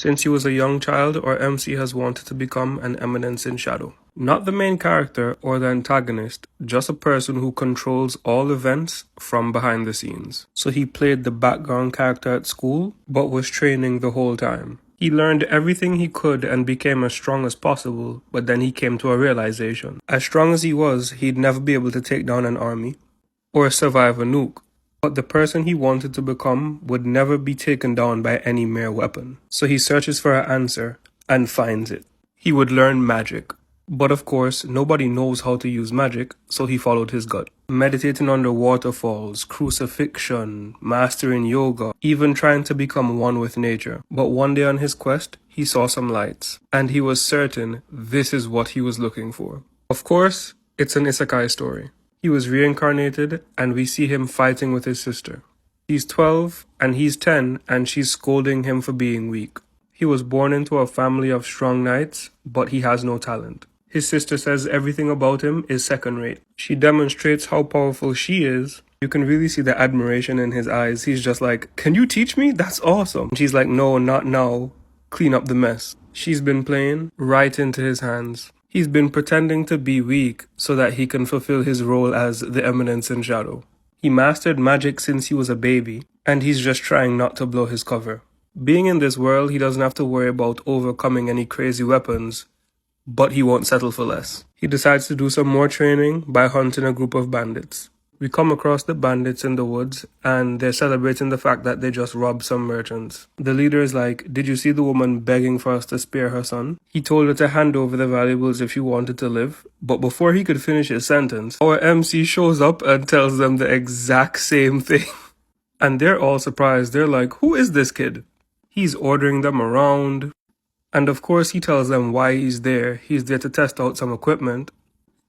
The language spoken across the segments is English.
Since he was a young child, our MC has wanted to become an eminence in shadow. Not the main character or the antagonist, just a person who controls all events from behind the scenes. So he played the background character at school, but was training the whole time. He learned everything he could and became as strong as possible, but then he came to a realization. As strong as he was, he'd never be able to take down an army or survive a nuke. But the person he wanted to become would never be taken down by any mere weapon. So he searches for an answer and finds it. He would learn magic. But of course, nobody knows how to use magic, so he followed his gut. Meditating under waterfalls, crucifixion, mastering yoga, even trying to become one with nature. But one day on his quest, he saw some lights, and he was certain this is what he was looking for. Of course, it's an isekai story. He was reincarnated, and we see him fighting with his sister. He's 12, and he's 10, and she's scolding him for being weak. He was born into a family of strong knights, but he has no talent. His sister says everything about him is second-rate. She demonstrates how powerful she is. You can really see the admiration in his eyes. He's just like, "Can you teach me? That's awesome." She's like, "No, not now. Clean up the mess." She's been playing right into his hands. He's been pretending to be weak so that he can fulfill his role as the eminence in shadow. He mastered magic since he was a baby, and he's just trying not to blow his cover. Being in this world, he doesn't have to worry about overcoming any crazy weapons, but he won't settle for less. He decides to do some more training by hunting a group of bandits. We come across the bandits in the woods, and they're celebrating the fact that they just robbed some merchants. The leader is like, "Did you see the woman begging for us to spare her son? He told her to hand over the valuables if she wanted to live." But before he could finish his sentence, our MC shows up and tells them the exact same thing. And they're all surprised. They're like, "Who is this kid?" He's ordering them around. And of course he tells them why he's there. He's there to test out some equipment,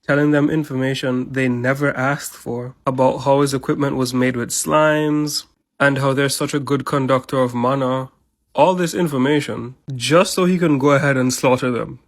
telling them information they never asked for about how his equipment was made with slimes and how they're such a good conductor of mana. All this information just so he can go ahead and slaughter them.